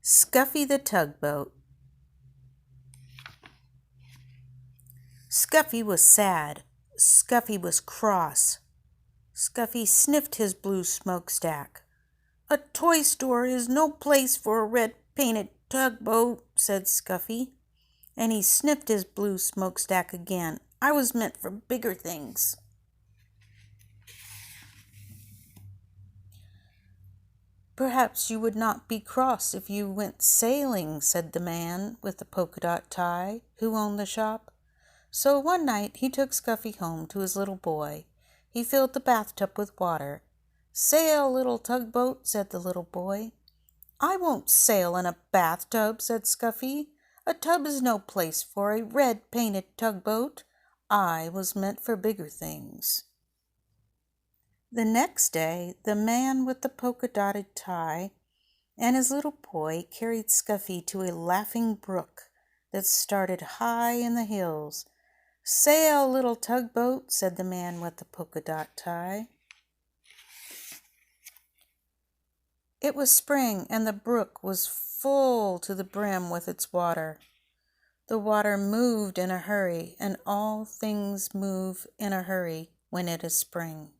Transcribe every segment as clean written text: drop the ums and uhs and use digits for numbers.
Scuffy the Tugboat. Scuffy was sad. Scuffy was cross. Scuffy sniffed his blue smokestack. "A toy store is no place for a red-painted tugboat," said Scuffy. And he sniffed his blue smokestack again. "I was meant for bigger things." "Perhaps you would not be cross if you went sailing," said the man with the polka-dot tie, who owned the shop. So one night he took Scuffy home to his little boy. He filled the bathtub with water. "Sail, little tugboat," said the little boy. "I won't sail in a bathtub," said Scuffy. "A tub is no place for a red-painted tugboat. I was meant for bigger things." The next day, the man with the polka-dotted tie and his little boy carried Scuffy to a laughing brook that started high in the hills. "Sail, little tugboat," said the man with the polka-dot tie. It was spring, and the brook was full to the brim with its water. The water moved in a hurry, and all things move in a hurry when it is spring.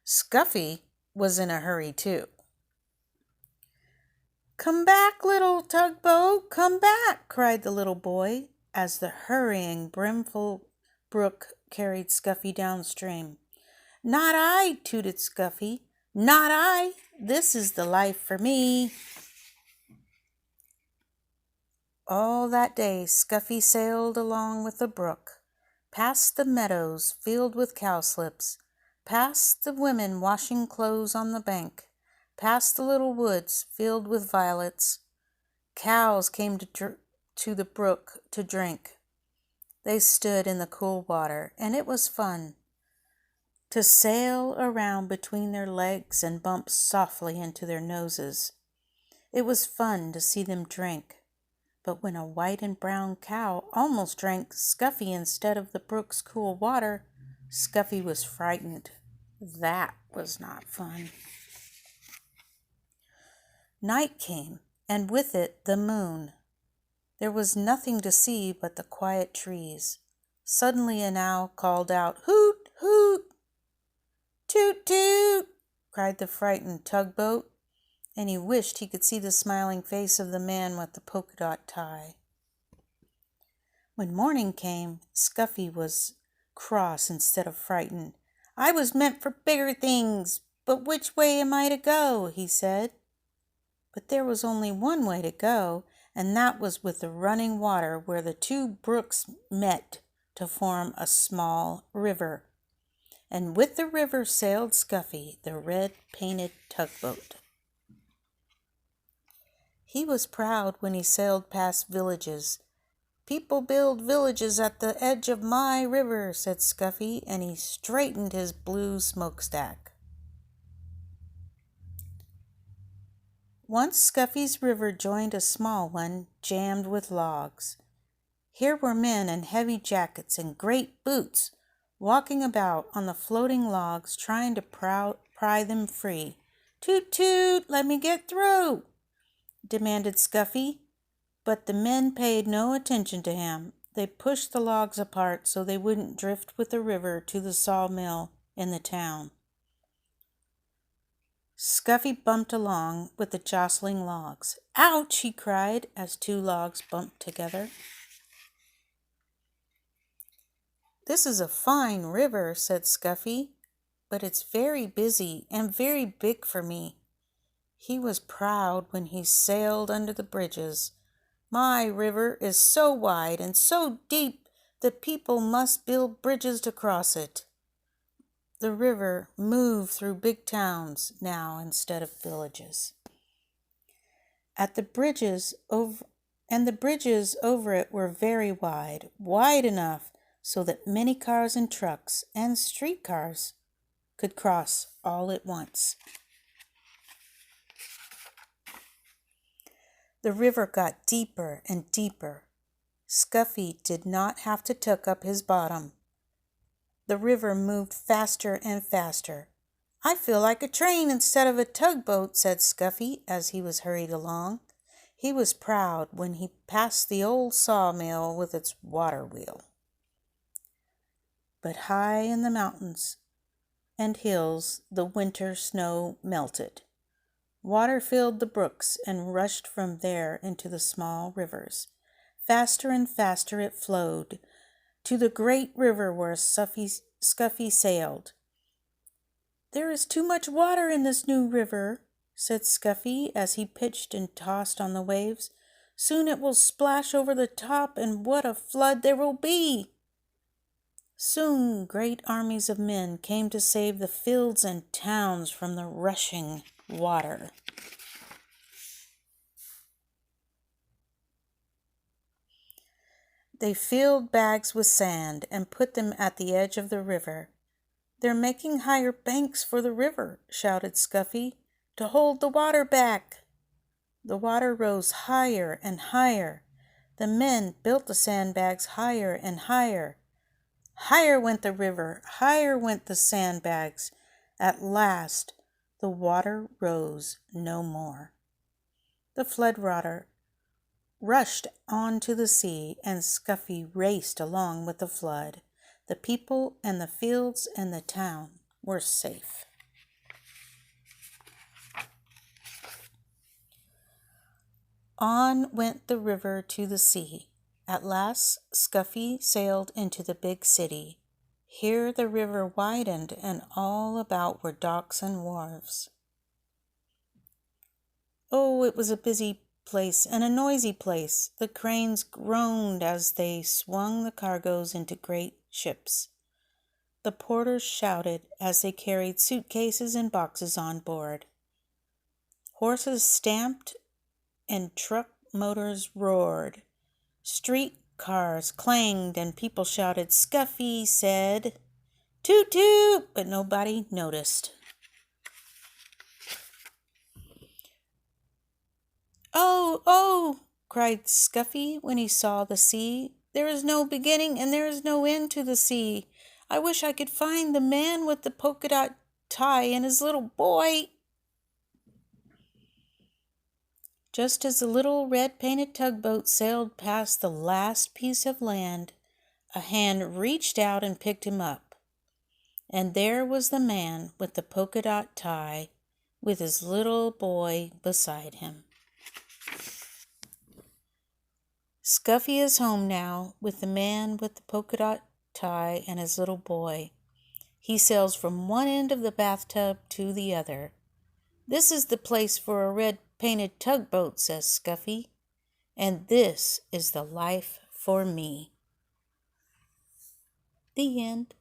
Scuffy was in a hurry too. "Come back, little tugboat, come back," cried the little boy, as the hurrying, brimful brook carried Scuffy downstream. "Not I," tooted Scuffy. "Not I. This is the life for me." All that day Scuffy sailed along with the brook, past the meadows filled with cowslips, past the women washing clothes on the bank, past the little woods filled with violets. Cows came to the brook to drink. They stood in the cool water, and it was fun to sail around between their legs and bump softly into their noses. It was fun to see them drink. But when a white and brown cow almost drank Scuffy instead of the brook's cool water, Scuffy was frightened. That was not fun. Night came, and with it the moon. There was nothing to see but the quiet trees. Suddenly an owl called out, "Hoot, hoot!" "Toot, toot!" cried the frightened tugboat, and he wished he could see the smiling face of the man with the polka-dot tie. When morning came, Scuffy was cross instead of frightened. "I was meant for bigger things, but which way am I to go?" he said. But there was only one way to go, and that was with the running water where the two brooks met to form a small river. And with the river sailed Scuffy, the red-painted tugboat. He was proud when he sailed past villages. "People build villages at the edge of my river," said Scuffy, and he straightened his blue smokestack. Once Scuffy's river joined a small one jammed with logs. Here were men in heavy jackets and great boots walking about on the floating logs trying to pry them free. "Toot, toot, let me get through," demanded Scuffy. But the men paid no attention to him. They pushed the logs apart so they wouldn't drift with the river to the sawmill in the town. Scuffy bumped along with the jostling logs. "Ouch!" he cried as two logs bumped together. "This is a fine river," said Scuffy, "but it's very busy and very big for me." He was proud when he sailed under the bridges. "My river is so wide and so deep that people must build bridges to cross it." The river moved through big towns now instead of villages. The bridges over it were very wide, wide enough so that many cars and trucks and streetcars could cross all at once. The river got deeper and deeper. Scuffy did not have to tuck up his bottom. The river moved faster and faster. "I feel like a train instead of a tugboat," said Scuffy as he was hurried along. He was proud when he passed the old sawmill with its water wheel. But high in the mountains and hills the winter snow melted. Water filled the brooks and rushed from there into the small rivers. Faster and faster it flowed to the great river where Scuffy sailed. "There is too much water in this new river," said Scuffy as he pitched and tossed on the waves. "Soon it will splash over the top, and what a flood there will be!" Soon great armies of men came to save the fields and towns from the rushing water. They filled bags with sand and put them at the edge of the river. "They're making higher banks for the river," shouted Scuffy, "to hold the water back." The water rose higher and higher. The men built the sandbags higher and higher. Higher went the river, higher went the sandbags. At last the water rose no more. The floodwater rushed on to the sea, and Scuffy raced along with the flood. The people and the fields and the town were safe. On went the river to the sea. At last Scuffy sailed into the big city. Here the river widened, and all about were docks and wharves. Oh, it was a busy place and a noisy place. The cranes groaned as they swung the cargoes into great ships. The porters shouted as they carried suitcases and boxes on board. Horses stamped and truck motors roared. Street cars clanged and people shouted. Scuffy said, "Toot toot," but nobody noticed. "Oh, oh," cried Scuffy when he saw the sea. "There is no beginning and there is no end to the sea. I wish I could find the man with the polka dot tie and his little boy." Just as the little red-painted tugboat sailed past the last piece of land, a hand reached out and picked him up. And there was the man with the polka dot tie, with his little boy beside him. Scuffy is home now, with the man with the polka dot tie and his little boy. He sails from one end of the bathtub to the other. "This is the place for a red-painted tugboat," says Scuffy, "and this is the life for me." The end.